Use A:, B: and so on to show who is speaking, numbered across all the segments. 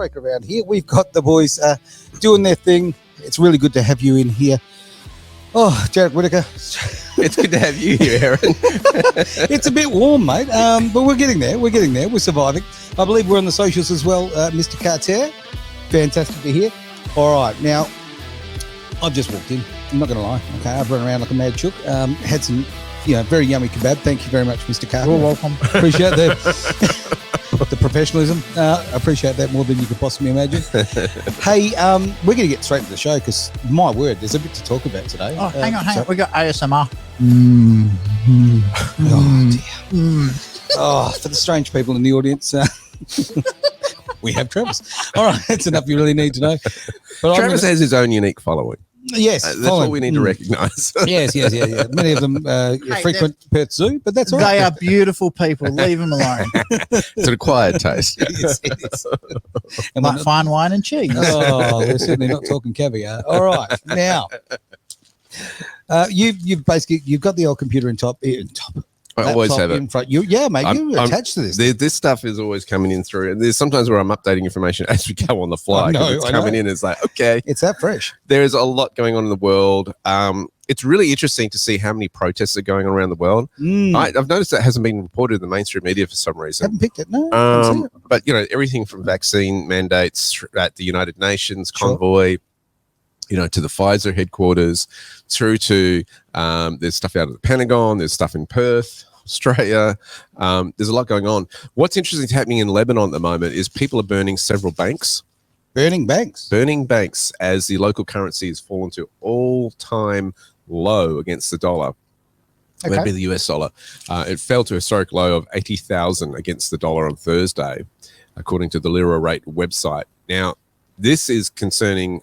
A: work around here. We've got the boys doing their thing. It's really good to have you in here. Oh, Jared Whittaker.
B: It's good to have you here, Aaron.
A: It's a bit warm, mate, but we're getting there. We're surviving. I believe we're on the socials as well, Mr. Carter. Fantastic to hear. All right, now, I've just walked in. I'm not going to lie. Okay, I've run around like a mad chook. Had some, very yummy kebab. Thank you very much, Mr. Carter.
C: You're welcome.
A: Appreciate the professionalism. Appreciate that more than you could possibly imagine. Hey, we're going to get straight to the show because, my word, there's a bit to talk about today.
C: Oh, hang on. We got ASMR.
A: Oh, dear. Oh, for the strange people in the audience, we have Travis. All right, that's enough you really need to know. But
B: Travis has his own unique following.
A: Yes,
B: that's what we need to recognise.
A: Yes. Many of them frequent Perth Zoo, but that's all right.
C: They are beautiful people. Leave them alone.
B: It's an acquired taste.
A: It is. And
C: like fine wine and cheese.
A: Oh, we're certainly not talking caviar. All right, now you've got the old computer in top.
B: I always have it
A: in front. You're attached to this.
B: This stuff is always coming in through, and there's sometimes where I'm updating information as we go on the fly. It's coming in. It's like, okay,
A: it's that fresh.
B: There is a lot going on in the world. It's really interesting to see how many protests are going on around the world. I've noticed that hasn't been reported in the mainstream media for some reason.
A: Haven't picked it, no.
B: But everything from vaccine mandates at the United Nations convoy. To the Pfizer headquarters, through to there's stuff out of the Pentagon, there's stuff in Perth, Australia. There's a lot going on. What's interesting happening in Lebanon at the moment is people are burning several banks.
A: Burning banks
B: as the local currency has fallen to all-time low against the dollar. Okay. That'd be the US dollar. It fell to a historic low of 80,000 against the dollar on Thursday, according to the Lira Rate website. Now, this is concerning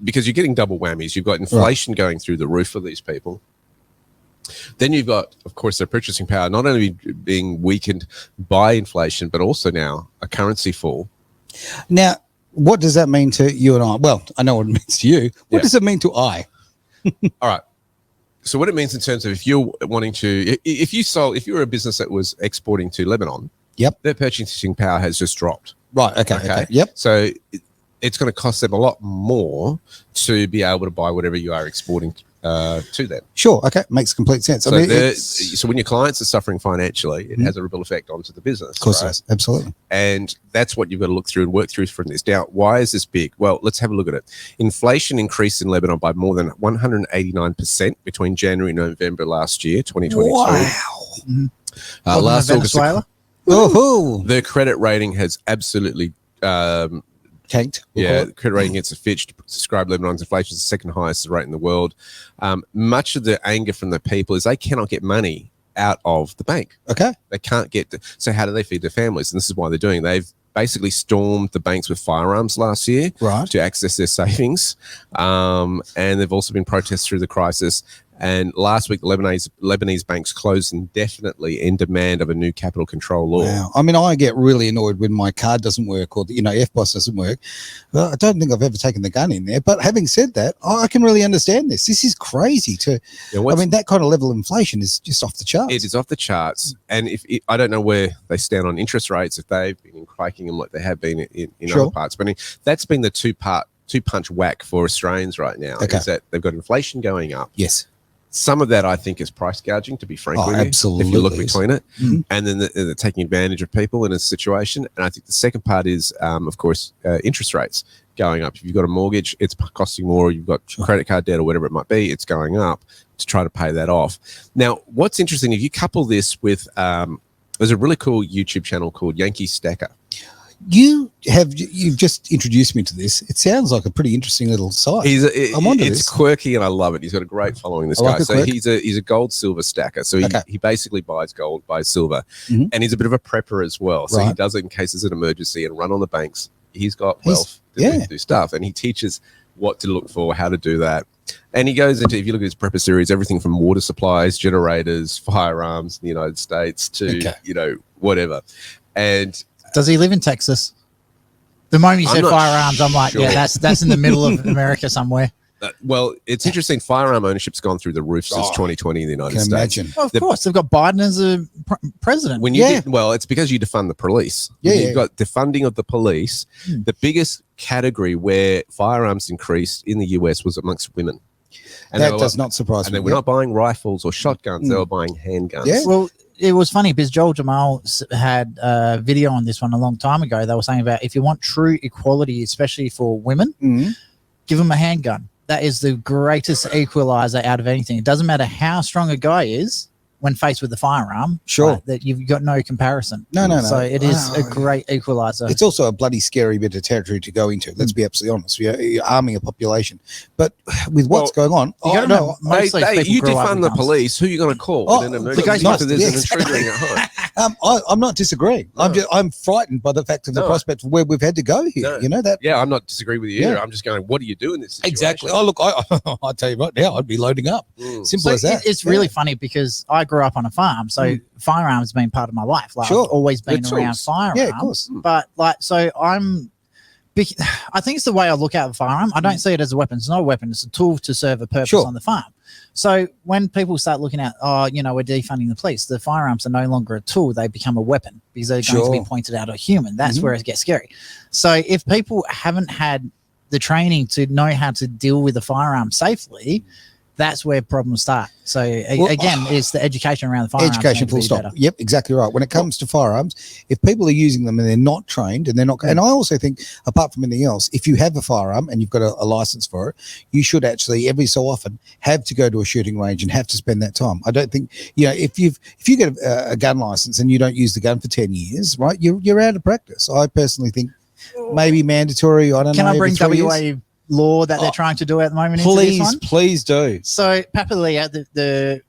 B: because you're getting double whammies. You've got inflation going through the roof for these people. Then you've got, of course, their purchasing power not only being weakened by inflation, but also now a currency fall.
A: Now, what does that mean to you and I? Well, I know what it means to you. What does it mean to I?
B: All right. So what it means in terms of if you're wanting to, if you were a business that was exporting to Lebanon, their purchasing power has just dropped.
A: Right. Okay. Yep.
B: So it's going to cost them a lot more to be able to buy whatever you are exporting to them. Sure.
A: Okay. Makes complete sense.
B: So when your clients are suffering financially, it has a ripple effect onto the business.
A: Of course it does. Absolutely.
B: And that's what you've got to look through and work through from this. Now, why is this big? Well, let's have a look at it. Inflation increased in Lebanon by more than 189% between January and November last year, 2022.
A: Wow.
B: Last
C: Venezuela?
B: August, their credit rating has absolutely
A: tanked.
B: The credit rating against Fitch described Lebanon's inflation as the second highest rate in the world. Much of the anger from the people is they cannot get money out of the bank.
A: Okay.
B: They can't get so how do they feed their families? And this is why they're doing it. They've basically stormed the banks with firearms last year to access their savings. And they've also been protests through the crisis. And last week, the Lebanese banks closed indefinitely in demand of a new capital control law.
A: Wow. I mean, I get really annoyed when my card doesn't work or, FBOS doesn't work. Well, I don't think I've ever taken the gun in there. But having said that, I can really understand this. This is crazy. That kind of level of inflation is just off the charts.
B: It is off the charts. And I don't know where they stand on interest rates, if they've been hiking them like they have been in other parts. But that's been the two-punch whack for Australians right now.
A: Okay.
B: Is that they've got inflation going up.
A: Yes.
B: Some of that, I think, is price gouging, to be frank with you,
A: absolutely
B: if you look between it. Mm-hmm. And then they're taking advantage of people in a situation. And I think the second part is, of course, interest rates going up. If you've got a mortgage, it's costing more. You've got credit card debt or whatever it might be, it's going up to try to pay that off. Now, what's interesting, if you couple this with, there's a really cool YouTube channel called Yankee Stacker.
A: You've just introduced me to this. It sounds like a pretty interesting little site.
B: It's quirky and I love it. He's got a great following, this guy. So he's a gold silver stacker. So he basically buys gold, buys silver, and he's a bit of a prepper as well. So he does it in case there's an emergency and run on the banks. He's got wealth to do stuff, and he teaches what to look for, how to do that. And he goes into, if you look at his prepper series, everything from water supplies, generators, firearms in the United States to whatever. And
C: does he live in Texas? The moment you said firearms, I'm like, that's in the middle of America somewhere.
B: Well, it's interesting. Firearm ownership's gone through the roof since 2020 in the United
A: Can
B: States.
A: imagine.
C: Well, of course, they've got Biden as a president.
B: When you it's because you defund the police.
A: Yeah,
B: You've got defunding of the police.
C: Hmm.
B: The biggest category where firearms increased in the US was amongst women. And
A: That does not surprise
B: And
A: me.
B: they were not buying rifles or shotguns; they were buying handguns.
A: Yeah.
C: Well, it was funny because Joel Jamal had a video on this one a long time ago. They were saying about if you want true equality, especially for women, give them a handgun. That is the greatest equalizer out of anything. It doesn't matter how strong a guy is when faced with a firearm.
A: Sure.
C: That you've got no comparison.
A: No.
C: So it is a great equalizer.
A: It's also a bloody scary bit of territory to go into. Let's be absolutely honest. You're arming a population. But with what's going on,
C: You gotta remember, most of those people
B: you
C: grow up
B: defund
C: with
B: the
C: guns.
B: police. Who are you going to call?
A: Oh,
B: in an
A: the
B: emergency
C: guy's
B: after there's
A: not-
B: an intruder at home?
A: I'm not disagreeing. I'm frightened by the fact of the
B: No.
A: prospect of where we've had to go here.
B: No.
A: You know that?
B: Yeah, I'm not disagreeing with you either.
A: Yeah.
B: I'm just going, what do you do in this situation?
A: Exactly. Oh, look, I'll tell you right now, I'd be loading up. Simple
C: So
A: as that.
C: it's really funny because I grew up on a farm, so firearms have been part of my life. Like
A: Sure.
C: I've always been
B: The
C: around
B: tools.
C: firearms.
A: Yeah, of course.
C: But like, so I think it's the way I look at a firearm. I don't see it as a weapon. It's not a weapon. It's a tool to serve a purpose
A: Sure.
C: on the farm. So when people start looking at, we're defunding the police, the firearms are no longer a tool. They become a weapon because they're going to
A: Sure.
C: be pointed at a human. That's where it gets scary. So if people haven't had the training to know how to deal with a firearm safely, that's where problems start. So again, it's the education around the firearms.
A: Education,
C: needs to
A: full
C: be
A: stop.
C: better.
A: Yep, exactly right. When it comes to firearms, if people are using them and they're not trained and they're not, and I also think, apart from anything else, if you have a firearm and you've got a license for it, you should actually every so often have to go to a shooting range and have to spend that time. I don't think, if you get a gun license and you don't use the gun for 10 years, right, you're out of practice. I personally think maybe mandatory. I don't know.
C: Can I bring
A: every 3
C: WA
A: years.
C: law that they're trying to do at the moment into this one?
A: Please do.
C: So Papalia, the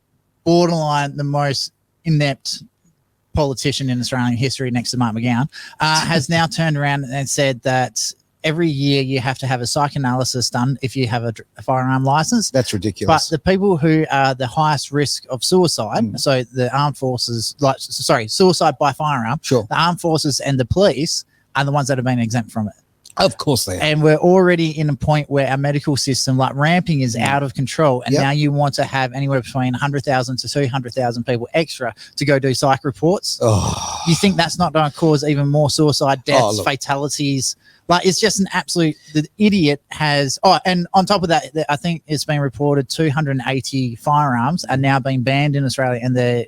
C: borderline, the most inept politician in Australian history next to Mark McGowan, has now turned around and said that every year you have to have a psychoanalysis done if you have a firearm license.
A: That's ridiculous.
C: But the people who are the highest risk of suicide, so the armed forces, suicide by firearm,
A: Sure.
C: the armed forces and the police are the ones that have been exempt from it.
A: Of course they are.
C: And we're already in a point where our medical system, like ramping, is out of control. And
A: Yep.
C: now you want to have anywhere between 100,000 to 200,000 people extra to go do psych reports.
A: Oh,
C: You think that's not going to cause even more suicide deaths,
A: look.
C: fatalities? Like, it's just an absolute, the idiot has, and on top of that, I think it's been reported 280 firearms are now being banned in Australia. And they're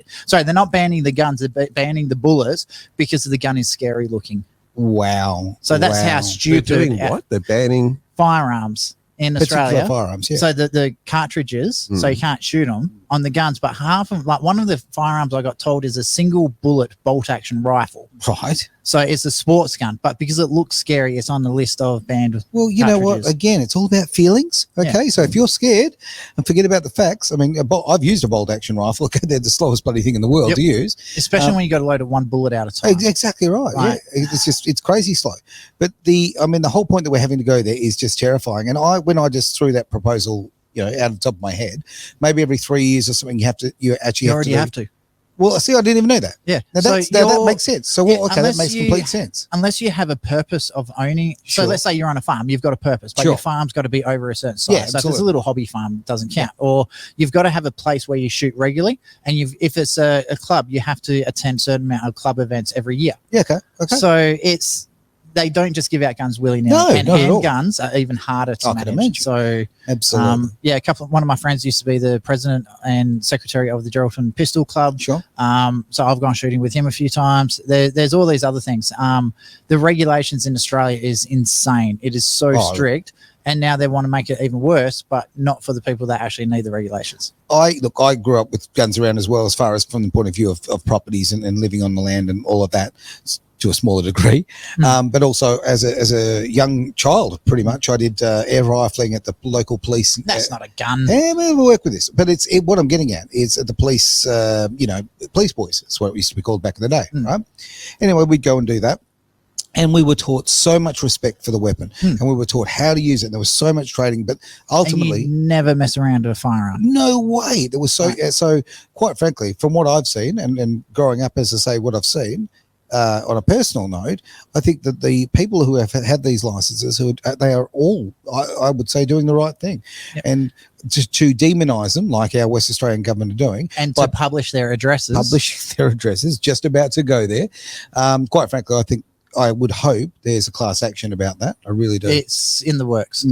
C: not banning the guns, they're banning the bullets because the gun is scary looking.
A: wow.
C: So that's
A: Wow.
C: how
B: They're
C: stupid
B: doing what? They're banning.
C: firearms in
A: Particular
C: Australia.
A: firearms, yeah.
C: So the cartridges, so you can't shoot them on the guns, but half of, like, one of the firearms I got told is a single bullet bolt action rifle.
A: Right.
C: So it's a sports gun, but because it looks scary, it's on the list of banned.
A: Well, you know what?
C: cartridges.
A: Again, it's all about feelings. Okay, so if you're scared and forget about the facts, I mean, I've used a bolt action rifle. Okay, they're the slowest bloody thing in the world
C: Yep.
A: to use.
C: Especially when you got to load one bullet out of time.
A: Exactly right.
C: Right.
A: Yeah, it's crazy slow. But the whole point that we're having to go there is just terrifying. And when I just threw that proposal, out of the top of my head, maybe every 3 years or something, you actually
C: already have to.
A: Well, see, I didn't even know that.
C: Yeah.
A: Now,
C: So
A: that makes sense. So,
C: Yeah,
A: that
C: unless
A: makes
C: you-
A: complete sense.
C: Unless you have a purpose of owning.
A: Sure.
C: So let's say you're on a farm, you've got a purpose, but
A: Sure.
C: your farm's got to be over a certain size.
A: Yeah,
C: so if it's
A: absolutely.
C: a little hobby farm, it doesn't count. Or you've got to have a place where you shoot regularly. And if it's a club, you have to attend a certain amount of club events every year.
A: Yeah, okay.
C: So they don't just give out guns willy-nilly.
A: No,
C: and
A: not at all.
C: handguns are even harder to
A: I can
C: manage.
A: imagine.
C: So
A: Absolutely.
C: one of my friends used to be the president and secretary of the Geraldton Pistol Club.
A: Sure.
C: So I've gone shooting with him a few times. There's all these other things. The regulations in Australia is insane. It is so strict. And now they want to make it even worse, but not for the people that actually need the regulations.
A: I grew up with guns around as well, as far as from the point of view of properties and living on the land and all of that to a smaller degree. But also as a young child, pretty much, I did air rifling at the local police.
C: That's not a gun.
A: Yeah, we'll work with this. But what I'm getting at is at the police, police boys. That's what it used to be called back in the day, right? Anyway, we'd go and do that. And we were taught so much respect for the weapon, and we were taught how to use it. And there was so much training, but ultimately,
C: And you never mess around with a firearm.
A: no way. There was so quite frankly, from what I've seen and growing up, as I say, what I've seen, on a personal note, I think that the people who have had these licenses, they are all, I would say, doing the right thing.
C: Yep.
A: And to demonise them, like our West Australian government are doing,
C: and to publish their addresses.
A: Just about to go there. Quite frankly, I would hope there's a class action about that. I really do.
C: It's in the works.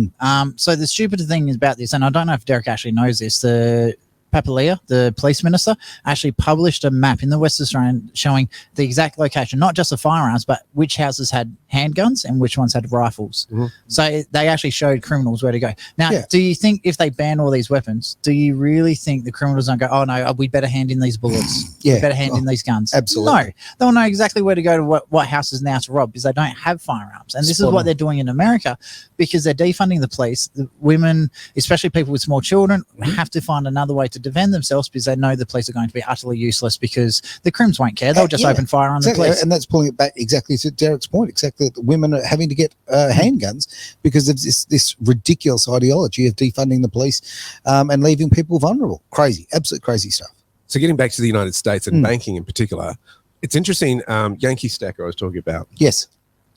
C: So the stupid thing is about this, and I don't know if Derek actually knows this, the Papalia, the police minister, actually published a map in the West Australian showing the exact location, not just the firearms, but which houses had handguns and which ones had rifles. So they actually showed criminals where to go. Now, do you think if they ban all these weapons, do you really think the criminals don't go, oh no, we better hand in these bullets, we better hand in these guns?
A: Absolutely.
C: No, they'll know exactly where to go to what houses now to rob, because they don't have firearms. And this is what they're doing in America, because they're defunding the police. The women, especially people with small children, have to find another way to defend themselves, because they know the police are going to be utterly useless, because the crims won't care. They'll just open fire on the police.
A: And that's pulling it back exactly to Derek's point, exactly, that women are having to get handguns because of this ridiculous ideology of defunding the police and leaving people vulnerable. Crazy, absolute crazy stuff.
B: So getting back to the United States and banking in particular, it's interesting. Yankee Stacker I was talking about.
A: Yes.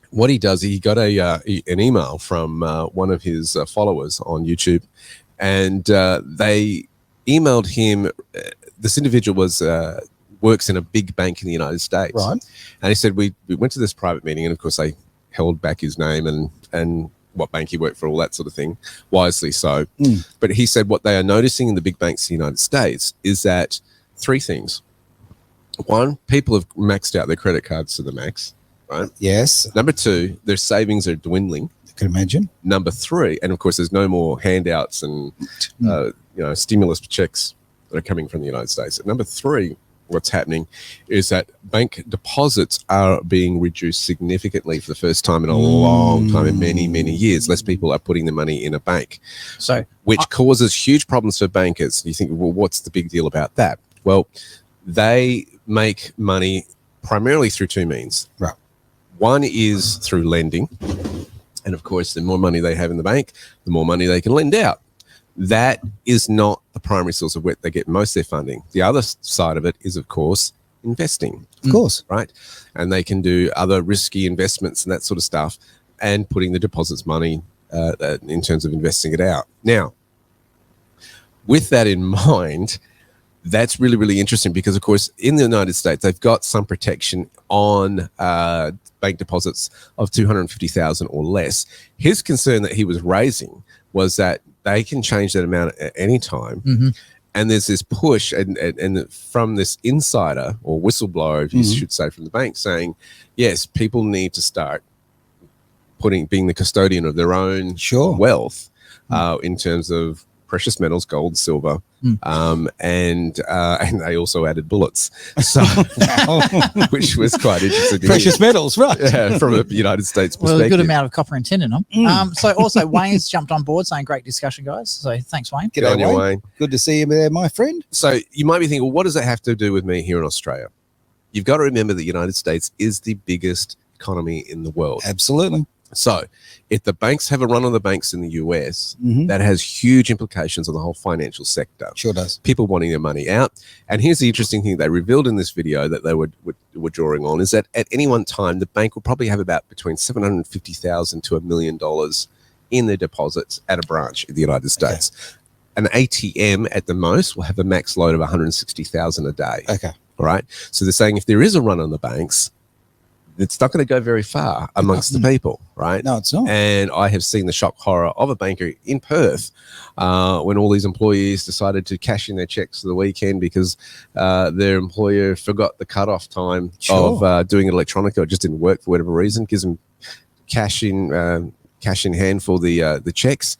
B: What he does, he got an email from one of his followers on YouTube, and they emailed him. This individual works in a big bank in the United States,
A: right?
B: And he said we went to this private meeting, and of course they held back his name and what bank he worked for, all that sort of thing, wisely so. But he said what they are noticing in the big banks in the United States is that three things. One, people have maxed out their credit cards to the max, right?
A: Yes.
B: Number two, their savings are dwindling.
A: I can imagine.
B: Number three, and of course there's no more handouts and stimulus checks that are coming from the United States. And number three, what's happening is that bank deposits are being reduced significantly for the first time in a long time, in many, many years. Less people are putting their money in a bank, which causes huge problems for bankers. You think, well, what's the big deal about that? Well, they make money primarily through two means.
A: Right.
B: One is through lending. And of course, the more money they have in the bank, the more money they can lend out. That is not the primary source of where they get most of their funding. The other side of it is, of course, investing.
A: Of course.
B: Right? And they can do other risky investments and that sort of stuff, and putting the deposits money in terms of investing it out. Now, with that in mind, that's really, really interesting because, of course, in the United States, they've got some protection on bank deposits of $250,000 or less. His concern that he was raising was that they can change that amount at any time. And there's this push and from this insider or whistleblower, if you should say, from the bank saying, yes, people need to start being the custodian of their own wealth in terms of precious metals, gold, silver, and they also added bullets, so which was quite interesting.
A: Precious metals, right?
B: Yeah, from a United States perspective.
C: Well, a good amount of copper and tin in them. So also Wayne's jumped on board saying great discussion, guys. So thanks, Wayne.
B: Good on you, Wayne.
A: Good to see you there, my friend.
B: So you might be thinking, well, what does that have to do with me here in Australia? You've got to remember that the United States is the biggest economy in the world.
A: Absolutely.
B: So if the banks have a run on the banks in the US, that has huge implications on the whole financial sector.
A: Sure does.
B: People wanting their money out. And here's the interesting thing they revealed in this video that they were drawing on is that at any one time, the bank will probably have about between $750,000 to $1 million in their deposits at a branch in the United States. An ATM at the most will have a max load of 160,000 a day.
A: Okay.
B: All right. So they're saying if there is a run on the banks, it's not going to go very far amongst the people, right?
A: No, it's not.
B: And I have seen the shock horror of a banker in Perth when all these employees decided to cash in their checks for the weekend because their employer forgot the cutoff time of doing it electronically, or just didn't work for whatever reason. Gives them cash in hand for the checks,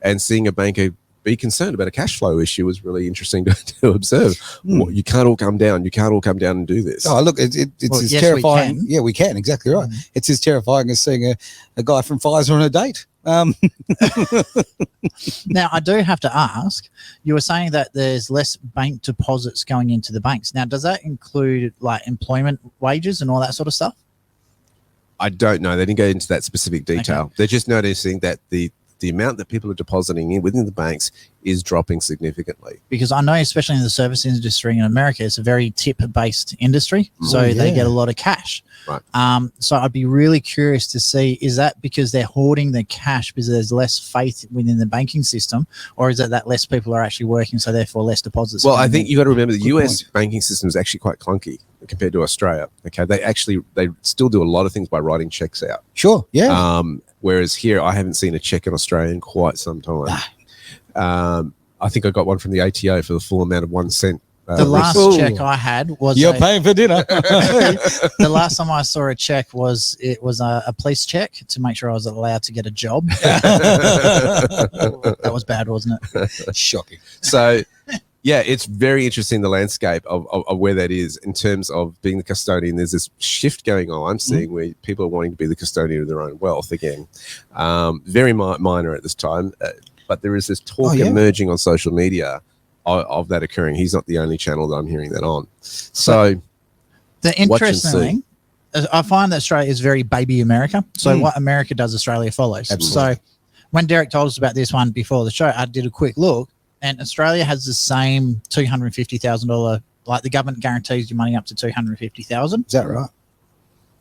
B: and seeing a banker be concerned about a cash flow issue was really interesting to observe. Well, you can't all come down. You can't all come down and do this.
A: Oh, look, it's as terrifying.
C: We can.
A: Yeah, we can. Exactly right. It's as terrifying as seeing a guy from Pfizer on a date.
C: Now, I do have to ask, you were saying that there's less bank deposits going into the banks. Now, does that include like employment wages and all that sort of stuff?
B: I don't know. They didn't go into that specific detail.
C: Okay.
B: They're just noticing that the the amount that people are depositing in within the banks is dropping significantly.
C: Because I know, especially in the service industry in America, it's a very tip-based industry, so they get a lot of cash.
B: Right.
C: So I'd be really curious to see, is that because they're hoarding the cash because there's less faith within the banking system, or is it that less people are actually working, so therefore less deposits?
B: Well, I think you got to remember the
A: Good
B: US banking system is actually quite clunky compared to Australia. Okay, they still do a lot of things by writing checks out.
A: Sure, yeah.
B: Whereas here, I haven't seen a check in Australia in quite some time. I think I got one from the ATO for the full amount of 1 cent.
C: The last check I had was
A: you're paying for dinner.
C: the last time I saw a check was a police check to make sure I was allowed to get a job. That was bad, wasn't it?
A: Shocking.
B: So, yeah, it's very interesting, the landscape of where that is in terms of being the custodian. There's this shift going on I'm seeing where people are wanting to be the custodian of their own wealth again. Very minor at this time, but there is this talk emerging on social media of that occurring. He's not the only channel that I'm hearing that on. So
C: the interesting thing, I find that Australia is very baby America. So what America does, Australia follows.
A: Absolutely.
C: So when Derek told us about this one before the show, I did a quick look, and Australia has the same $250,000, like the government guarantees you money up to $250,000.
A: Is that right?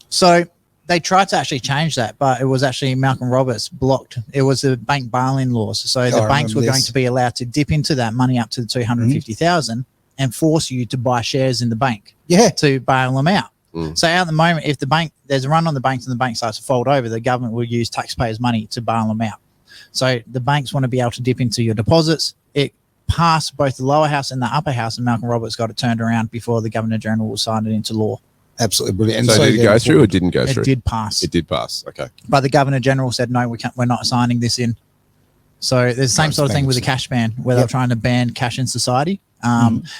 C: So they tried to actually change that, but it was actually Malcolm Roberts blocked. It was the bank bail-in laws. So the banks were going to be allowed to dip into that money up to the $250,000 and force you to buy shares in the bank to bail them out. So at the moment, if there's a run on the banks and the bank starts to fold over, the government will use taxpayers' money to bail them out. So the banks want to be able to dip into your deposits. It passed both the lower house and the upper house, and Malcolm Roberts got it turned around before the Governor General will sign it into law.
A: Absolutely brilliant.
B: And so did it go through or didn't go through?
C: It did pass.
B: It did pass. Okay.
C: But the Governor General said, no, we're not signing this in. So there's the same sort of thing with the cash ban, where they're trying to ban cash in society.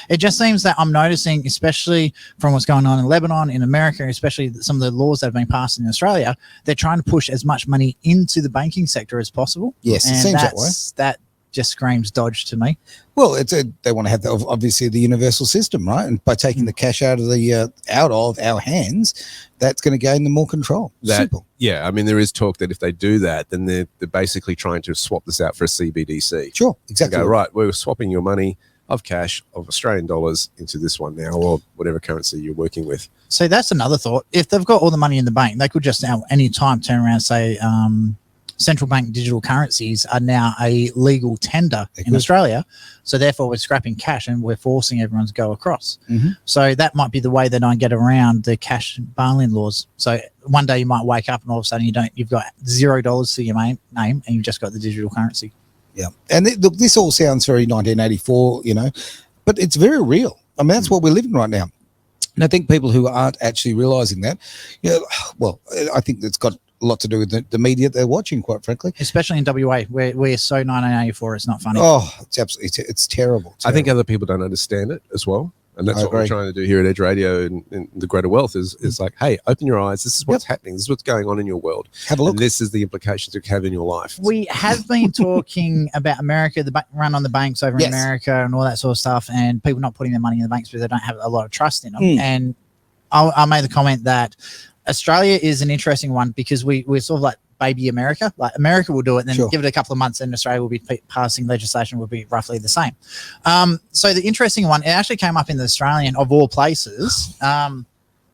C: It just seems that I'm noticing, especially from what's going on in Lebanon, in America, especially some of the laws that have been passed in Australia, they're trying to push as much money into the banking sector as possible.
A: Yes,
C: and
A: it seems that way.
C: That just screams dodge to me.
A: Well, they want to have obviously the universal system, right? And by taking the cash out of our hands, that's going to gain them more control. Simple.
B: Yeah, I mean, there is talk that if they do that, then they're basically trying to swap this out for a CBDC.
A: Sure, exactly.
B: Go, right, we're swapping your money of cash of Australian dollars into this one now, or whatever currency you're working with.
C: So that's another thought. If they've got all the money in the bank, they could just now any time turn around and say, central bank digital currencies are now a legal tender in Australia. So therefore we're scrapping cash and we're forcing everyone to go across. So that might be the way they don't get around the cash bail-in laws. So one day you might wake up and all of a sudden you've got $0 to your name and you've just got the digital currency.
A: Yeah. And this all sounds very 1984, but it's very real. I mean, that's what we're living right now. And I think people who aren't actually realizing that, well, I think it's got a lot to do with the media they're watching, quite frankly.
C: Especially in WA, where we're so 1984, it's not funny.
A: Oh, it's terrible.
B: I think other people don't understand it as well. And that's what we're trying to do here at Edge Radio and the Greater Wealth is like, hey, open your eyes. This is what's happening. This is what's going on in your world.
A: Have a look.
B: And this is the implications it can have in your life.
C: We have been talking about America, the run on the banks over in America and all that sort of stuff, and people not putting their money in the banks because they don't have a lot of trust in them. And I made the comment that Australia is an interesting one because we're sort of like baby America. Like America will do it, and then give it a couple of months, and Australia will be passing legislation will be roughly the same. So the interesting one, it actually came up in the Australian, of all places,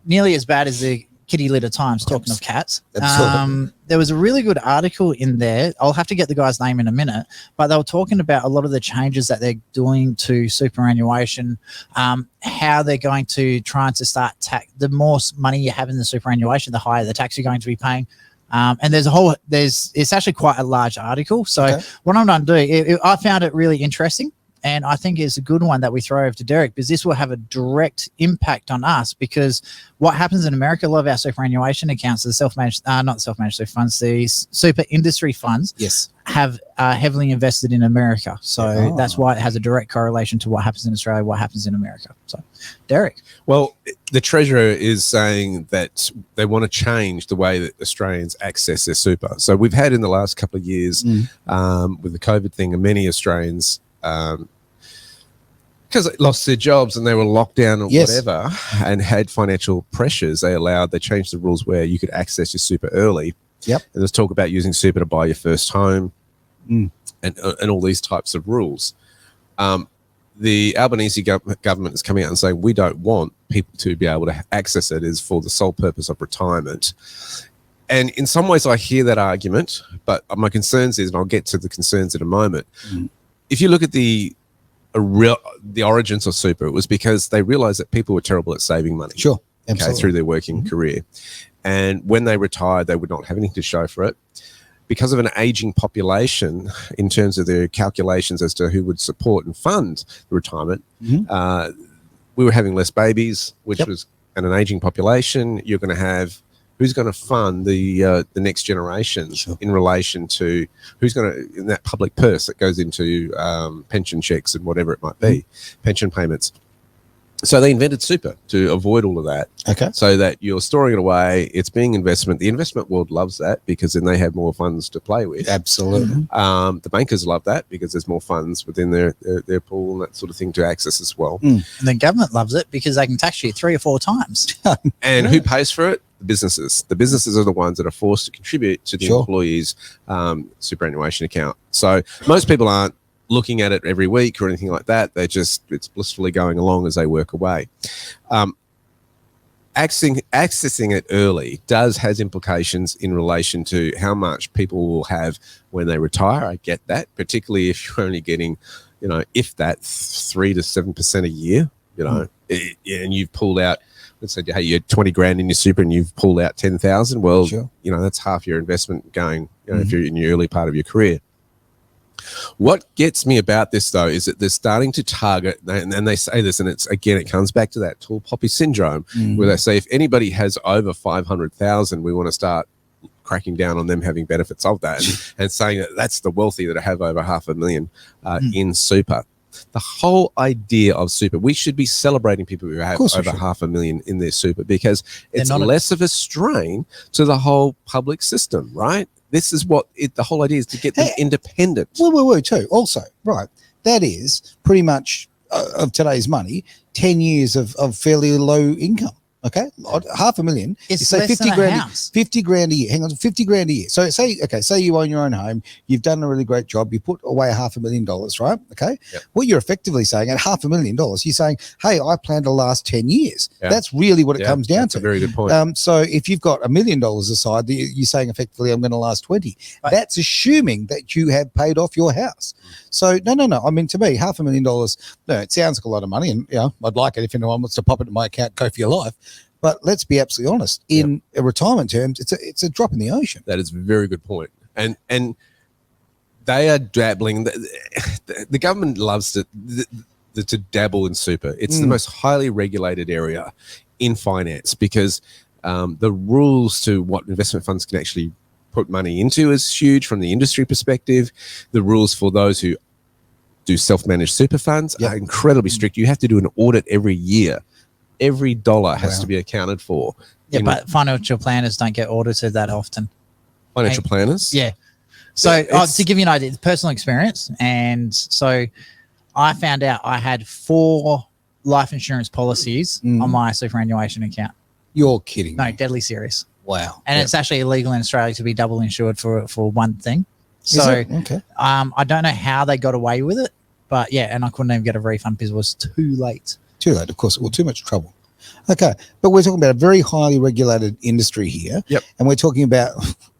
C: nearly as bad as the Kitty Litter Times, talking of cats. There was a really good article in there. I'll have to get the guy's name in a minute, but they were talking about a lot of the changes that they're doing to superannuation, how they're going to try to start the more money you have in the superannuation, the higher the tax you're going to be paying. And it's actually quite a large article. So what I'm going to do, I found it really interesting. And I think it's a good one that we throw over to Derek, because this will have a direct impact on us, because what happens in America, a lot of our superannuation accounts, the not self-managed super funds, the super industry funds have heavily invested in America. So that's why it has a direct correlation to what happens in Australia, what happens in America. So, Derek.
B: Well, the Treasurer is saying that they want to change the way that Australians access their super. So we've had in the last couple of years with the COVID thing, and many Australians because they lost their jobs and they were locked down or whatever and had financial pressures, they changed the rules where you could access your super early. And there's talk about using super to buy your first home,
A: Mm.
B: and all these types of rules. The Albanese government is coming out and saying we don't want people to be able to access it is for the sole purpose of retirement. And in some ways I hear that argument, but my concerns is, and I'll get to the concerns in a moment, if you look at the origins of super, it was because they realized that people were terrible at saving money.
A: Sure, absolutely.
B: Through their working career. And when they retired, they would not have anything to show for it. Because of an aging population, in terms of their calculations as to who would support and fund the retirement, we were having less babies, which was, and an aging population, you're going to have, who's going to fund the next generation in relation to who's going to, in that public purse that goes into pension checks and whatever it might be, pension payments. So they invented super to avoid all of that.
A: Okay.
B: So that you're storing it away, it's being investment. The investment world loves that because then they have more funds to play with.
A: Absolutely.
B: The bankers love that because there's more funds within their pool and that sort of thing to access as well.
C: And the government loves it because they can tax you 3 or 4 times.
B: And who pays for it? The businesses. The businesses are the ones that are forced to contribute to the employees' superannuation account. So most people aren't looking at it every week or anything like that. They're just, it's blissfully going along as they work away. Accessing it early has implications in relation to how much people will have when they retire. I get that, particularly if you're only getting, if that 3 to 7% a year, and you've pulled out, let's say, hey, you had 20 grand in your super and you've pulled out 10,000. Well, that's half your investment going, if you're in the early part of your career. What gets me about this, though, is that they're starting to target, and they say this, and it comes back to that tall poppy syndrome, where they say if anybody has over 500,000, we want to start cracking down on them having benefits of that, and saying that that's the wealthy that have over 500,000 in super. The whole idea of super, we should be celebrating people who have over 500,000 in their super because it's less of a strain to the whole public system, right? This is what the whole idea is, to get them independent.
A: Whoa, too. Also, right, that is pretty much of today's money, 10 years of fairly low income. Okay, 500,000.
C: It's
A: say
C: less
A: 50
C: than a
A: grand.
C: house.
A: 50 grand a year. Hang on, 50 grand a year. So say you own your own home. You've done a really great job. You put away $500,000, right? Okay.
B: Yep.
A: What you're effectively saying at $500,000, you're saying, hey, I plan to last 10 years.
B: Yeah.
A: That's really what it comes down to.
B: That's a very good point.
A: So if you've got $1 million aside, you're saying effectively, I'm going to last 20.
C: Right.
A: That's assuming that you have paid off your house. So no. I mean, to me, $500,000. No, it sounds like a lot of money, and I'd like it if anyone wants to pop it in my account, go for your life. But let's be absolutely honest. In retirement terms, it's a drop in the ocean.
B: That is a very good point. And they are dabbling. The government loves to dabble in super. It's the most highly regulated area in finance because the rules to what investment funds can actually put money into is huge from the industry perspective. The rules for those who do self-managed super funds are incredibly strict. You have to do an audit every year. Every dollar has to be accounted for.
C: Yeah, but financial planners don't get audited that often.
B: Financial planners?
C: Yeah. So to give you an idea, personal experience. And so I found out I had 4 life insurance policies on my superannuation account.
A: You're kidding.
C: No, deadly serious.
A: Wow.
C: And it's actually illegal in Australia to be double insured for one thing. So I don't know how they got away with it, but and I couldn't even get a refund because it was too late. Too late,
A: of course. Well, too much trouble. Okay, but we're talking about a very highly regulated industry here.
B: Yep.
A: And we're talking about,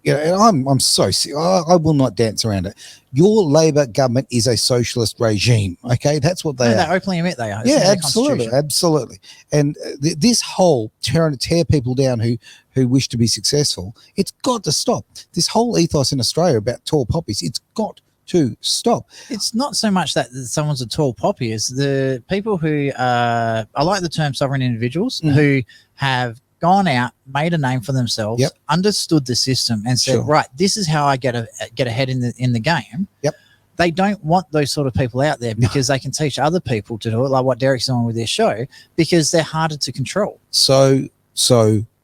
A: and I'm so sick. I will not dance around it. Your Labor government is a socialist regime. Okay, that's what they are.
C: They openly admit they are.
A: Yeah, absolutely. And this whole trying to tear people down who wish to be successful, it's got to stop. This whole ethos in Australia about tall poppies, it's got to stop.
C: It's not so much that someone's a tall poppy, it's the people who I like the term sovereign individuals who have gone out, made a name for themselves, understood the system and said, right, this is how I get ahead in the game.
A: Yep.
C: They don't want those sort of people out there because they can teach other people to do it, like what Derek's doing with their show, because they're harder to control.
A: So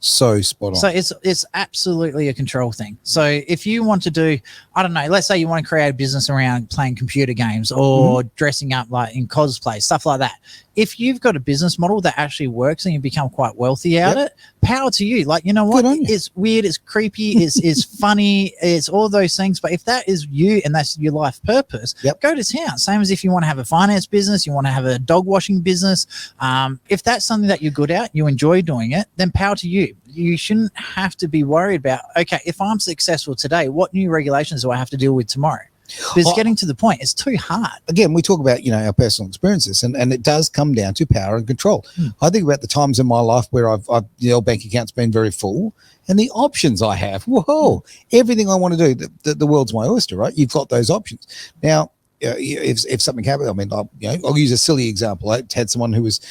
A: So spot on.
C: So it's absolutely a control thing. So if you want to do, I don't know, let's say you want to create a business around playing computer games or dressing up like in cosplay, stuff like that. If you've got a business model that actually works and you become quite wealthy out of it, power to you. Like, you know what? It's weird, it's creepy, it's funny, it's all those things. But if that is you and that's your life purpose, go to town. Same as if you want to have a finance business, you want to have a dog washing business. If that's something that you're good at, you enjoy doing it, then power to you. You shouldn't have to be worried about, okay, if I'm successful today, what new regulations do I have to deal with tomorrow? Because getting to the point, it's too hard.
A: Again, we talk about, you know, our personal experiences, and it does come down to power and control. I think about the times in my life where I've the old bank account's been very full, and the options I have. Whoa, everything I want to do, the world's my oyster, right? You've got those options. Now, if something happens, I mean, I'll use a silly example. I had someone who was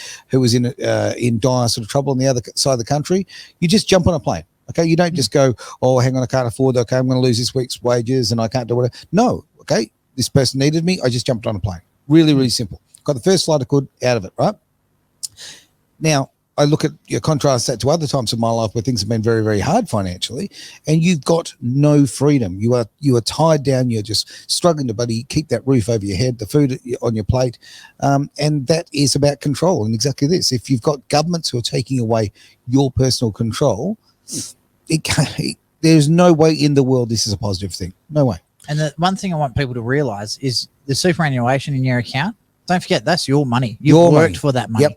A: in dire sort of trouble on the other side of the country. You just jump on a plane. Okay, you don't just go, oh, hang on, I can't afford. Okay, I'm going to lose this week's wages, and I can't do whatever. No, okay, this person needed me. I just jumped on a plane. Really, really simple. Got the first flight I could out of it. Right now, I look at your contrast that to other times of my life where things have been very, very hard financially, and you've got no freedom. You are tied down. You're just struggling to buddy keep that roof over your head, the food on your plate, and that is about control. And exactly this: if you've got governments who are taking away your personal control, there's no way in the world this is a positive thing. No way.
C: And the one thing I want people to realize is the superannuation in your account. Don't forget, that's your money. You've worked for that money.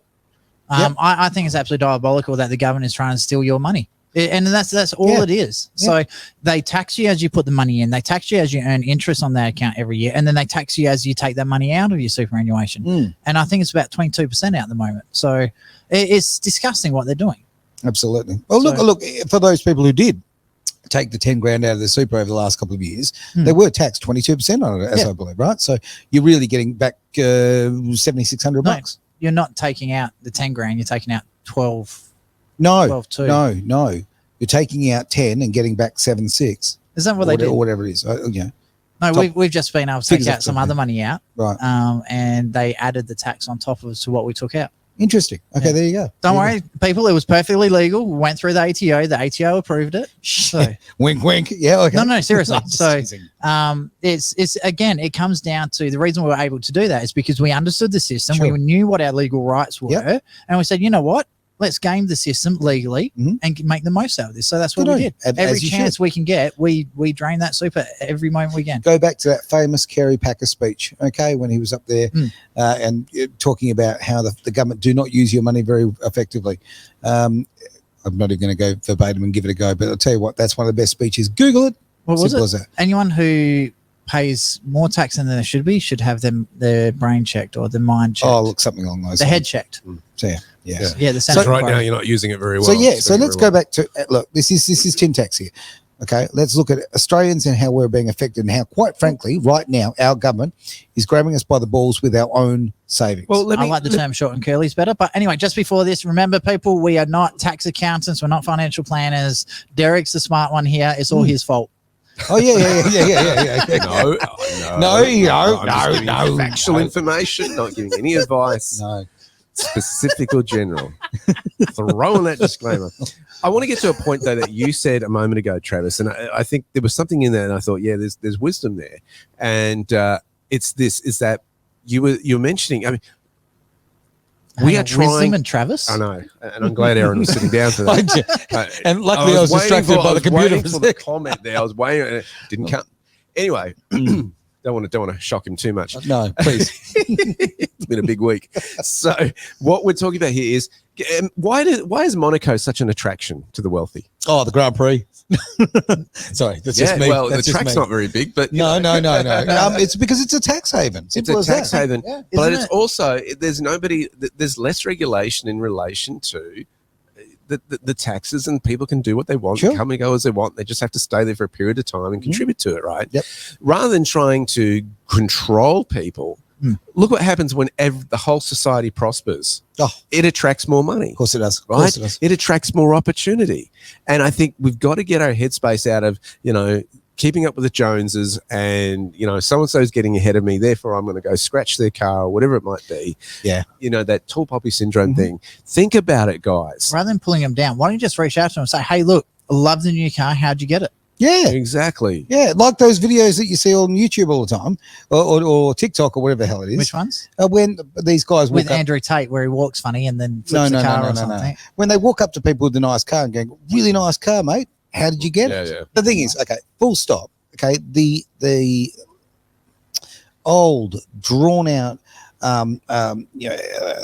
C: I think it's absolutely diabolical that the government is trying to steal your money. And that's all it is. So they tax you as you put the money in. They tax you as you earn interest on that account every year. And then they tax you as you take that money out of your superannuation. And I think it's about 22% out at the moment. So it's disgusting what they're doing.
A: Absolutely. Well, look, for those people who did take the 10 grand out of the super over the last couple of years, they were taxed 22% on it, as I believe, right? So you're really getting back $7,600.
C: You're not taking out the 10 grand, you're taking out 12.
A: No. You're taking out 10 and getting back 7,600.
C: Is that what they did?
A: Or whatever it is.
C: No, we've just been able to take out some other money out.
A: Right.
C: And they added the tax on top of it to what we took out.
A: Interesting. Okay, there you go.
C: Don't worry, people. It was perfectly legal. We went through the ATO. The ATO approved it. So.
A: Wink, wink. Yeah. Okay.
C: No, seriously. So, it's again, it comes down to the reason we were able to do that is because we understood the system. We knew what our legal rights were, and we said, you know what? Let's game the system legally and make the most out of this. So that's what we did. Every chance we can get, we drain that super every moment we can.
A: Go back to that famous Kerry Packer speech, okay, when he was up there and talking about how the government do not use your money very effectively. I'm not even going to go verbatim and give it a go, but I'll tell you what, that's one of the best speeches. Google it.
C: What was it? Anyone who pays more tax than they should be should have their brain checked or their mind checked.
A: Oh, look, something along those lines.
C: Head checked.
A: So,
C: the
B: so right now you're not using it very well.
A: So let's go back to look. This is tin tax here. Okay, let's look at Australians and how we're being affected, and how, quite frankly, right now our government is grabbing us by the balls with our own savings.
C: Well, I like the term short and curly's better. But anyway, just before this, remember, people, we are not tax accountants. We're not financial planners. Derek's the smart one here. It's all his fault.
A: Oh yeah.
B: No. Factual information, not giving any advice.
A: No.
B: Specific or general. Throwing that disclaimer. I want to get to a point though that you said a moment ago, Travis, and I think there was something in there, and I thought, there's wisdom there, and is that you were mentioning. I mean, we are trying.
C: Wisdom and Travis.
B: I know, and I'm glad Aaron was sitting down for that.
A: And luckily, I was distracted by the computer.
B: For the comment there, I was waiting, and it didn't come. Anyway. Don't want to shock him too much.
A: No, please.
B: It's been a big week. So what we're talking about here is why is Monaco such an attraction to the wealthy?
A: Oh, the Grand Prix. Sorry, that's just me.
B: Well,
A: that's
B: the track's not very big, but
A: no. It's because it's a tax haven.
B: Simple it's a tax haven, but it's also there's less regulation in relation to the taxes, and people can do what they want, come and go as they want. They just have to stay there for a period of time and contribute to it, right?
A: Yep.
B: Rather than trying to control people, look what happens when the whole society prospers.
A: Oh,
B: it attracts more money.
A: Of course it does.
B: Right? It attracts more opportunity. And I think we've got to get our headspace out of, keeping up with the Joneses, and so-and-so's getting ahead of me, therefore I'm going to go scratch their car or whatever it might be.
A: Yeah.
B: That tall poppy syndrome thing. Think about it, guys.
C: Rather than pulling them down, why don't you just reach out to them and say, hey, look, I love the new car. How'd you get it?
A: Yeah.
B: Exactly.
A: Yeah, like those videos that you see on YouTube all the time, or TikTok or whatever the hell it is.
C: Which ones?
A: When these guys walk
C: with
A: up,
C: Andrew Tate, where he walks funny and then flips the car or something.
A: When they walk up to people with a nice car and going, really nice car, mate. How did you get it?
B: Yeah.
A: The thing is, okay, full stop. Okay, the old, drawn out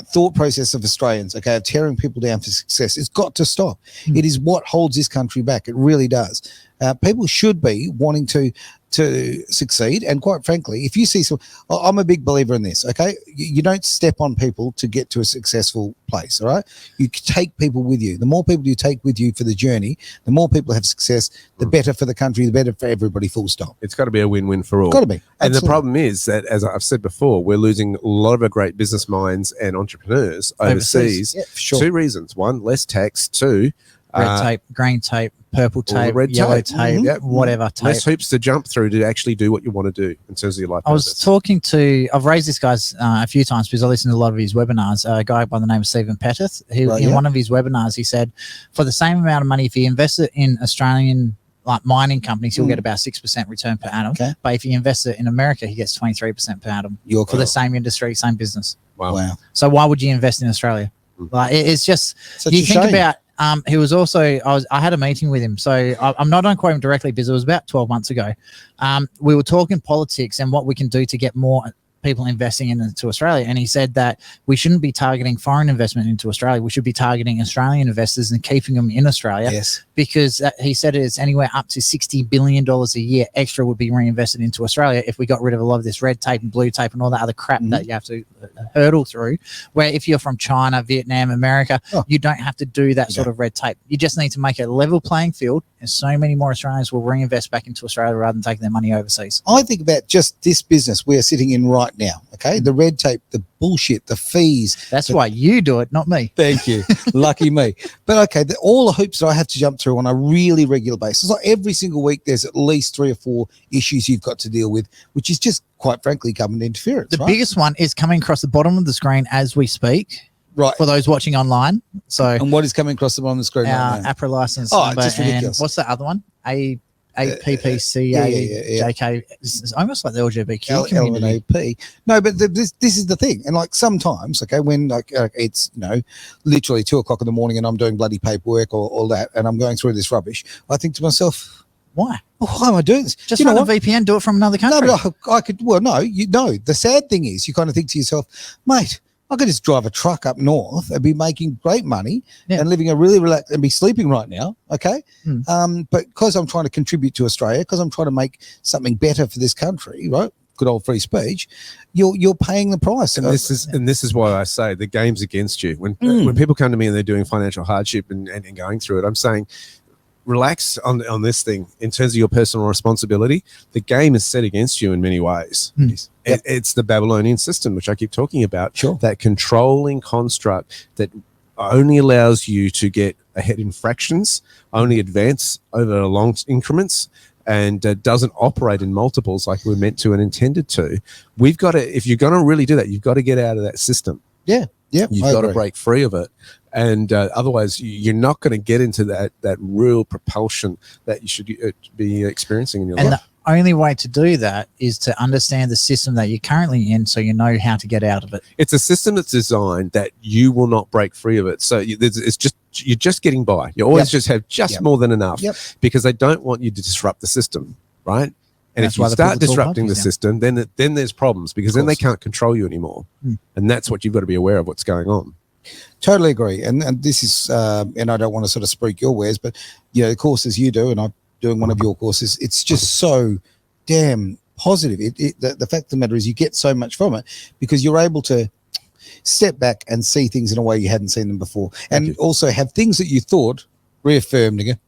A: thought process of Australians, okay, of tearing people down for success, it's got to stop. It is what holds this country back. It really does. People should be wanting to succeed, and quite frankly, if you see I'm a big believer in this. Okay, you don't step on people to get to a successful place. All right, you take people with you. The more people you take with you for the journey, the more people have success, the better for the country, the better for everybody. Full stop.
B: It's got to be a win-win for all.
A: Got to be. Absolutely.
B: And the problem is that, as I've said before, we're losing a lot of our great business minds and entrepreneurs overseas.
A: Yeah, for sure.
B: 2 reasons: 1, less tax; 2,
C: red tape, green tape, purple tape,
B: red
C: yellow
B: tape,
C: tape, whatever tape.
B: less hoops to jump through to actually do what you want to do in terms of your life.
C: I was talking to, I've raised this guy's a few times because I listen to a lot of his webinars. A guy by the name of Stephen Pettis. In one of his webinars, he said, for the same amount of money, if he invests it in Australian mining companies, he'll get about 6% return per annum. Okay. But if he invests it in America, he gets 23% per annum for the same industry, same business.
B: Wow.
C: So why would you invest in Australia? It's just,
A: such
C: you
A: a
C: think
A: shame.
C: about. He was also, I had a meeting with him. So I'm not going to quote him directly because it was about 12 months ago. We were talking politics and what we can do to get more people investing into Australia. And he said that we shouldn't be targeting foreign investment into Australia. We should be targeting Australian investors and keeping them in Australia.
A: Yes.
C: Because he said it's anywhere up to $60 billion a year extra would be reinvested into Australia if we got rid of a lot of this red tape and blue tape and all that other crap that you have to hurdle through. Where if you're from China, Vietnam, America, you don't have to do that sort of red tape. You just need to make a level playing field, and so many more Australians will reinvest back into Australia rather than taking their money overseas.
A: I think about just this business we are sitting in right now, okay? The red tape, the bullshit, the fees.
C: That's why you do it, not me.
A: Thank you. Lucky me. But okay, all the hoops that I have to jump through on a really regular basis. Like every single week, there's at least 3 or 4 issues you've got to deal with, which is just, quite frankly, government interference.
C: The biggest one is coming across the bottom of the screen as we speak.
A: Right.
C: For those watching online. So,
A: and what is coming across the bottom of the screen right now?
C: APRA license
A: Oh,
C: number.
A: just ridiculous.
C: And what's the other one? APPCA, It's almost like the LGBTQ community.
A: LNAP. No, but this is the thing. And like sometimes, okay, when it's, literally 2 o'clock in the morning and I'm doing bloody paperwork or all that, and I'm going through this rubbish, I think to myself,
C: why?
A: Why am I doing this?
C: Just run a VPN, do it from another country.
A: No, but I could, the sad thing is you kind of think to yourself, mate, I could just drive a truck up north and be making great money and living a really relaxed and be sleeping right now. Okay. But because I'm trying to contribute to Australia, because I'm trying to make something better for this country, right? Good old free speech. You're paying the price.
B: And this is why I say the game's against you. When people come to me and they're doing financial hardship and going through it, I'm saying, relax on this thing in terms of your personal responsibility. The game is set against you in many ways. It's the Babylonian system, which I keep talking about.
A: Sure.
B: That controlling construct that only allows you to get ahead in fractions, only advance over long increments, and doesn't operate in multiples like we're meant to and intended to. We've got to, if you're going to really do that, you've got to get out of that system.
A: Yeah.
B: You've got to break free of it. And otherwise, you're not going to get into that real propulsion that you should be experiencing in your life.
C: And the only way to do that is to understand the system that you're currently in so you know how to get out of it.
B: It's a system that's designed that you will not break free of it. So you're just getting by. You always just have more than enough because they don't want you to disrupt the system, right? And if you start disrupting the system, then there's problems because then they can't control you anymore. And that's what you've got to be aware of what's going on.
A: Totally agree. And this is, and I don't want to sort of spook your wares, but the courses you do, and I'm doing one of your courses, it's just so damn positive. The fact of the matter is you get so much from it because you're able to step back and see things in a way you hadn't seen them before. And also have things that you thought reaffirmed again.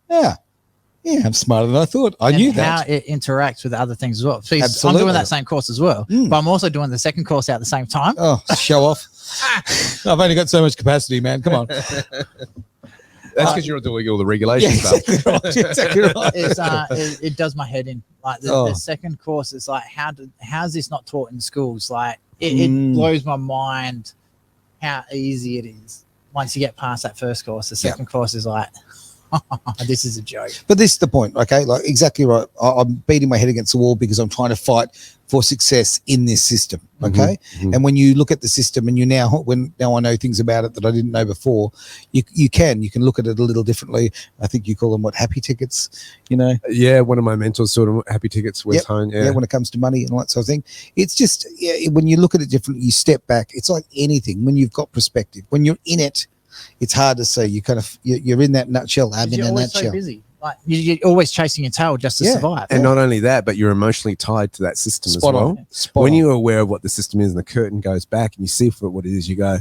A: Yeah, I'm smarter than I thought. I knew that.
C: How it interacts with other things as well. So I'm doing that same course as well, but I'm also doing the second course at the same time.
A: Oh, show off. I've only got so much capacity, man. Come on.
B: That's because you're doing all the regulation stuff.
A: Exactly right.
C: It does my head in. Like the second course is like, how's this not taught in schools? Like it blows my mind how easy it is once you get past that first course. The second course is like, this is a joke.
A: But this is the point, okay? Like exactly right. I'm beating my head against the wall because I'm trying to fight for success in this system, okay? And when you look at the system, and now I know things about it that I didn't know before, you can look at it a little differently. I think you call them happy tickets, you know?
B: Yeah, one of my mentors sort of happy tickets with home.
A: Yeah, when it comes to money and all that sort of thing, it's just when you look at it differently, you step back. It's like anything. When you've got perspective, when you're in it, it's hard to see. You kind of you're in that nutshell. I'm in that nutshell.
C: So busy. Like you're always chasing your tail just to survive.
B: And not only that, but you're emotionally tied to that system as well. When you're aware of what the system is and the curtain goes back and you see for what it is, you go,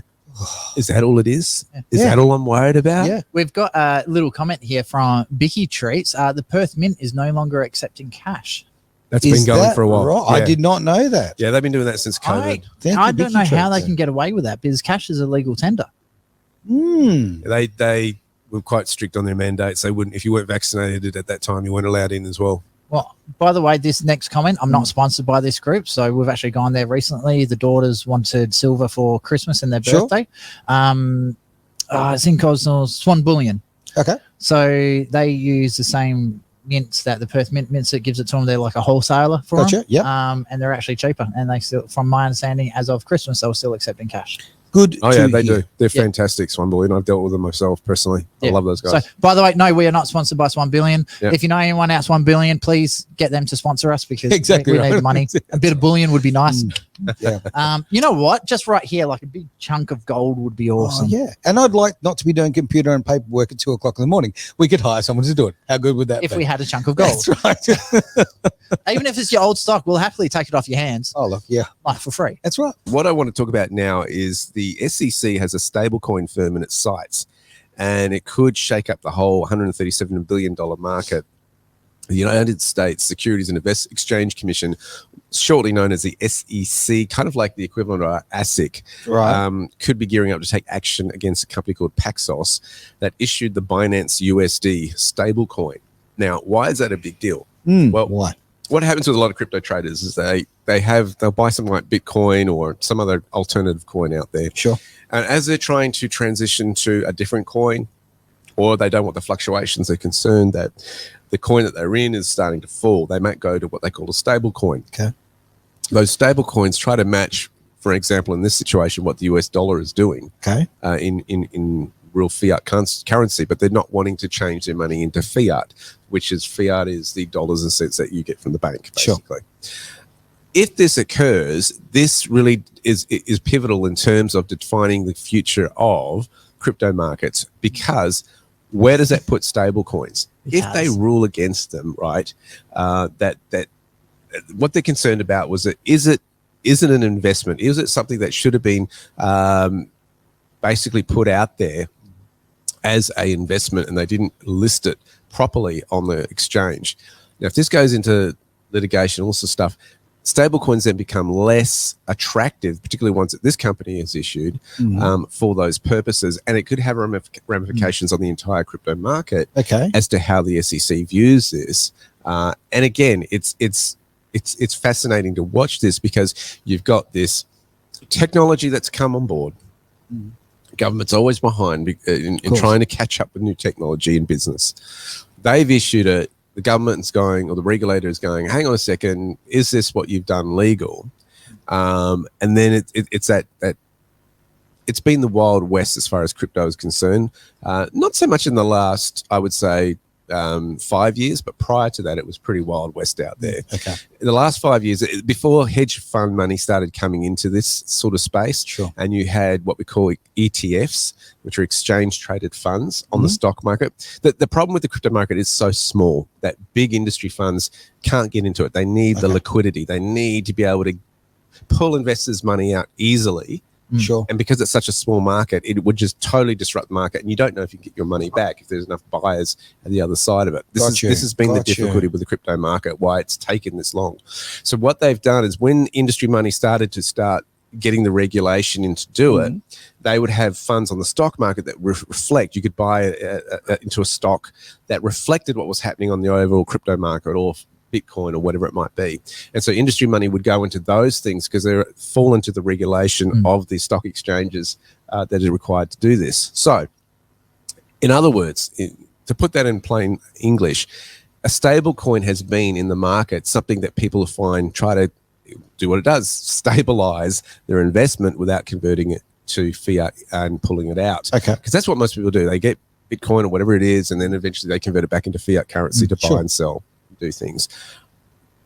B: is that all it is? Is that all I'm worried about?
C: Yeah. We've got a little comment here from Bicky Treats. The Perth Mint is no longer accepting cash.
B: That's been going for a while.
A: Right? Yeah. I did not know that.
B: Yeah, they've been doing that since COVID.
C: I don't know how they can get away with that because cash is a legal tender.
B: They were quite strict on their mandates. They wouldn't, if you weren't vaccinated at that time, you weren't allowed in as well.
C: Well, by the way, this next comment, I'm not sponsored by this group, so we've actually gone there recently. The daughters wanted silver for Christmas and their birthday. It's in Cosnell's Swan Bullion.
A: Okay.
C: So they use the same mints that the Perth Mint mints. It gives it to them. They're like a wholesaler for them.
A: Yeah.
C: And they're actually cheaper. And they still, from my understanding, as of Christmas, they were still accepting cash.
A: Good.
B: Oh yeah, they do. They're fantastic, Swan Bullion. I've dealt with them myself personally. I love those guys.
C: So, by the way, no, we are not sponsored by Swan Billion. If you know anyone at Swan Billion, please get them to sponsor us because we need the money. A bit of bullion would be nice. You know what? Just right here, like a big chunk of gold would be awesome.
A: And I'd like not to be doing computer and paperwork at 2 o'clock in the morning. We could hire someone to do it. How good would that be?
C: If we had a chunk of gold.
A: That's right.
C: Even if it's your old stock, we'll happily take it off your hands.
A: Oh, look,
C: like for free.
A: That's right.
B: What I want to talk about now is the SEC has a stablecoin firm in its sights, and it could shake up the whole $137 billion market. The United States Securities and Exchange Commission, shortly known as the SEC, kind of like the equivalent of our ASIC, could be gearing up to take action against a company called Paxos that issued the Binance USD stablecoin. Now, why is that a big deal?
A: Well, why?
B: What happens with a lot of crypto traders is they'll buy something like Bitcoin or some other alternative coin out there.
A: Sure.
B: And as they're trying to transition to a different coin, or they don't want the fluctuations, they're concerned that the coin that they're in is starting to fall, they might go to what they call a stable coin.
A: Okay.
B: Those stable coins try to match, for example, in this situation, what the US dollar is doing in real fiat currency, but they're not wanting to change their money into fiat, which is the dollars and cents that you get from the bank, basically. Sure. If this occurs, this really is pivotal in terms of defining the future of crypto markets, because where does that put stable coins? If they rule against them, right, that what they're concerned about was that is it an investment? Is it something that should have been basically put out there as a investment and they didn't list it properly on the exchange? Now, if this goes into litigation, all sorts of stuff, stablecoins then become less attractive, particularly ones that this company has issued for those purposes, and it could have ramifications on the entire crypto market as to how the SEC views this. And again, it's fascinating to watch this because you've got this technology that's come on board. Government's always behind in trying to catch up with new technology in business. They've issued it. The government's going, or the regulator is going, hang on a second, is this what you've done legal? And then it's that it's been the Wild West as far as crypto is concerned. Not so much in the last, I would say, 5 years, but prior to that, it was pretty Wild West out there.
A: Okay.
B: In the last 5 years, before hedge fund money started coming into this sort of space, and you had what we call ETFs, which are exchange traded funds on the stock market. The problem with the crypto market is so small that big industry funds can't get into it. They need the liquidity. They need to be able to pull investors' money out easily.
A: Sure.
B: And because it's such a small market, it would just totally disrupt the market, and you don't know if you can get your money back if there's enough buyers at the other side of it. This has been the difficulty with the crypto market, why it's taken this long. So what they've done is when industry money started getting the regulation in to do it, they would have funds on the stock market that reflect. You could buy into a stock that reflected what was happening on the overall crypto market, or Bitcoin or whatever it might be. And so industry money would go into those things because they fall into the regulation of the stock exchanges that are required to do this. So in other words, to put that in plain English, a stable coin has been in the market something that people try to do what it does, stabilize their investment without converting it to fiat and pulling it out.
A: Okay.
B: Because that's what most people do. They get Bitcoin or whatever it is, and then eventually they convert it back into fiat currency to buy and sell, do things.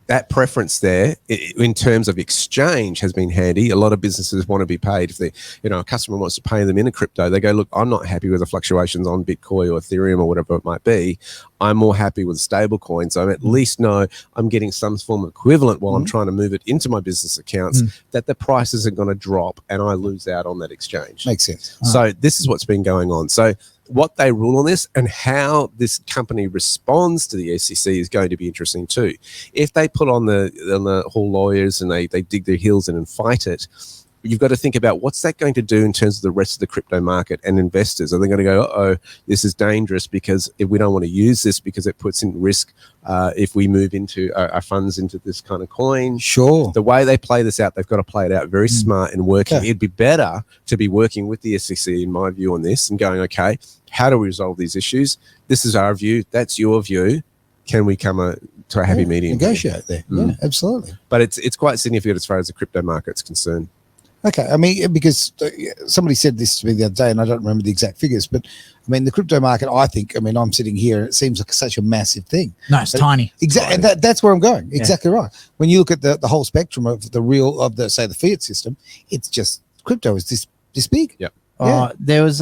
B: That preference there, in terms of exchange, has been handy. A lot of businesses want to be paid. If a customer wants to pay them in a crypto, they go, look, I'm not happy with the fluctuations on Bitcoin or Ethereum or whatever it might be. I'm more happy with stable coins. So I at least know I'm getting some form of equivalent while I'm trying to move it into my business accounts, that the prices are going to drop and I lose out on that exchange.
A: Makes sense.
B: So this is what's been going on. So what they rule on this and how this company responds to the SEC is going to be interesting too. If they put on the whole lawyers and they dig their heels in and fight it, you've got to think about what's that going to do in terms of the rest of the crypto market and investors. Are they going to go, uh-oh, this is dangerous because if we don't want to use this because it puts in risk if we move into our funds into this kind of coin?
A: Sure.
B: The way they play this out, they've got to play it out very smart and working.
A: Okay.
B: It'd be better to be working with the SEC, in my view, on this and going, okay, how do we resolve these issues? This is our view. That's your view. Can we come to a happy medium?
A: Negotiate there. Yeah, absolutely.
B: But it's quite significant as far as the crypto market's concerned.
A: Okay, I mean, because somebody said this to me the other day, and I don't remember the exact figures, but I mean, the crypto market, I'm sitting here, and it seems like such a massive thing.
C: No, it's tiny.
A: Exactly, that's where I'm going. Exactly right. When you look at the whole spectrum of the fiat system, it's just crypto is this big.
B: Yep.
C: There was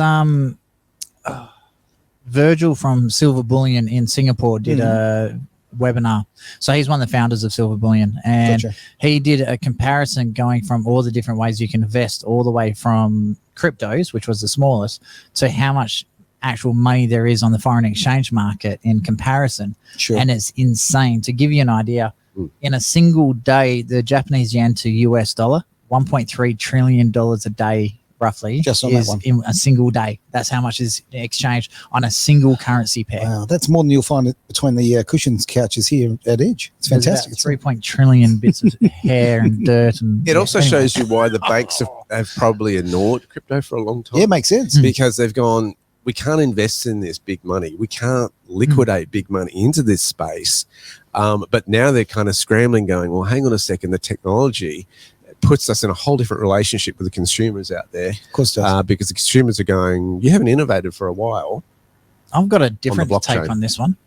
C: Virgil from Silver Bullion in Singapore did a webinar. So he's one of the founders of Silver Bullion, and he did a comparison going from all the different ways you can invest, all the way from cryptos, which was the smallest, to how much actual money there is on the foreign exchange market in comparison.
A: Sure.
C: And it's insane. To give you an idea, in a single day, the Japanese yen to US dollar, $1.3 trillion a day roughly,
A: just on
C: is
A: that one.
C: in a single day. That's how much is exchanged on a single currency pair.
A: Wow, that's more than you'll find it between the cushions couches here at Edge. It's fantastic.
C: There's about 3 trillion bits of hair and dirt. And
B: it also shows you why the banks have probably ignored crypto for a long time.
A: Yeah, makes sense.
B: Because they've gone, we can't invest in this big money. We can't liquidate big money into this space. But now they're kind of scrambling, going, well, hang on a second, the technology puts us in a whole different relationship with the consumers out there.
A: Of course it does.
B: Because the consumers are going, you haven't innovated for a while.
C: I've got a different take
B: blockchain.
C: on this one.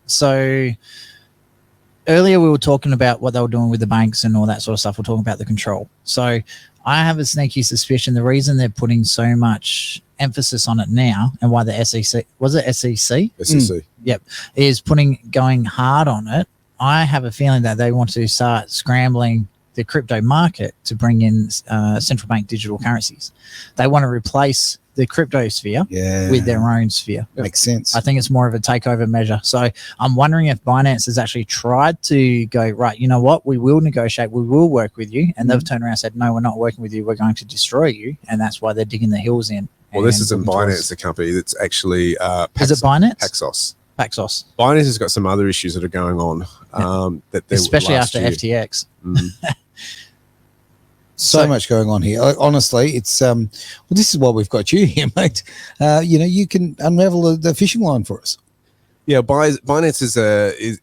C: So earlier we were talking about what they were doing with the banks and all that sort of stuff. We're talking about the control. So I have a sneaky suspicion the reason they're putting so much emphasis on it now, and why the SEC, was it SEC?
B: SEC.
C: Yep, is going hard on it. I have a feeling that they want to start scrambling the crypto market to bring in central bank digital currencies. They want to replace the crypto sphere with their own sphere.
A: Makes sense.
C: I think it's more of a takeover measure. So I'm wondering if Binance has actually tried to go, right, you know what, we will negotiate, we will work with you. And they've turned around and said, no, we're not working with you, we're going to destroy you. And that's why they're digging the heels in.
B: Well, this isn't Binance, the company. That's actually
C: is it Binance?
B: Paxos.
C: Paxos.
B: Binance has got some other issues that are going on.
C: Especially after FTX.
A: So much going on here. Honestly, it's well, this is why we've got you here, mate. You can unravel the fishing line for us.
B: Yeah, Binance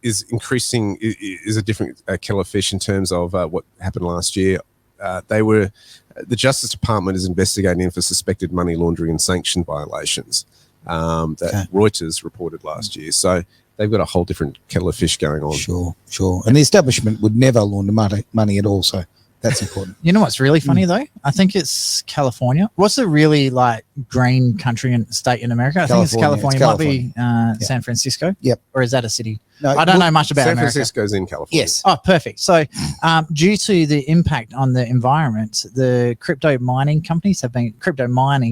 B: is increasing, is a different killer fish in terms of what happened last year. The Justice Department is investigating them for suspected money laundering and sanction violations that Reuters reported last year. So they've got a whole different kettle of fish going on.
A: Sure. And the establishment would never launder money at all. So that's important.
C: You know what's really funny though? I think it's California. What's the really green country and state in America? I think it's California. It might be San Francisco.
A: Yep.
C: Or is that a city?
A: No,
C: I don't know much about America.
B: San Francisco's in California.
A: Yes.
C: Oh, perfect. So due to the impact on the environment, the crypto mining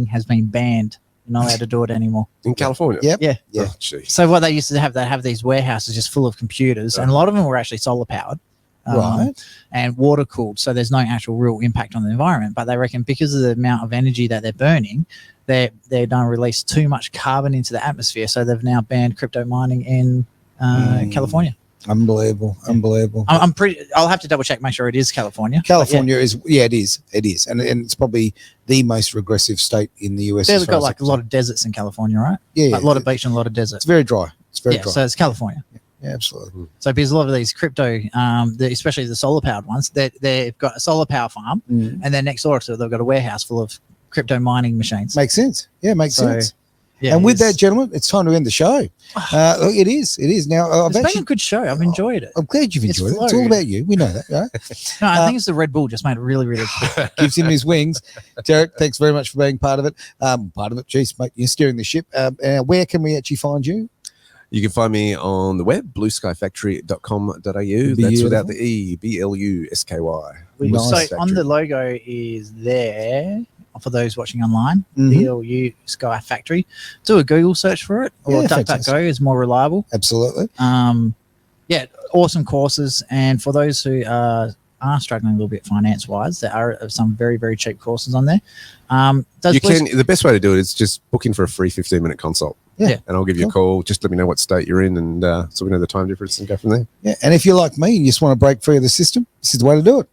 C: has been banned. You're not allowed to do it anymore.
B: In California?
A: Yep.
C: Yeah.
B: Oh, geez.
C: So what they used to have, they have these warehouses just full of computers, and a lot of them were actually solar powered. And water cooled, so there's no actual real impact on the environment. But they reckon because of the amount of energy that they're burning, they don't release too much carbon into the atmosphere. So they've now banned crypto mining in California.
A: Unbelievable.
C: I'm pretty. I'll have to double check, make sure it is California.
A: California is, it is, and it's probably the most regressive state in the US.
C: They've got like a lot of deserts in California, right?
A: Yeah,
C: like a lot of beach and a lot of desert.
A: It's very dry. It's very dry.
C: So it's California.
A: Yeah, absolutely.
C: So because a lot of these crypto, especially the solar powered ones, they've got a solar power farm, and then next door to it, they've got a warehouse full of crypto mining machines.
A: Makes sense. Yeah, makes sense.
C: Yeah,
A: and with that, gentlemen, it's time to end the show. Look, it is. Now,
C: it's been a good show. I've enjoyed it.
A: I'm glad you've enjoyed it. It's all about you. We know that, right?
C: No, I think it's the Red Bull just made it really, really cool.
A: Gives him his wings. Derek, thanks very much for being part of it. Jeez, mate, you're steering the ship. Where can we actually find you?
B: You can find me on the web, bluskyfactory.com.au. That's without the E, BLUSKY.
C: Nice. So on the logo is there. For those watching online, BLU Sky Factory. Do a Google search for it, or DuckDuckGo is more reliable.
A: Absolutely.
C: Awesome courses. And for those who are struggling a little bit finance-wise, there are some very, very cheap courses on there.
B: The best way to do it is just book in for a free 15-minute consult.
A: Yeah.
B: And I'll give you a call. Just let me know what state you're in, and so we know the time difference and go from there.
A: Yeah. And if you're like me and you just want to break free of the system, this is the way to do it.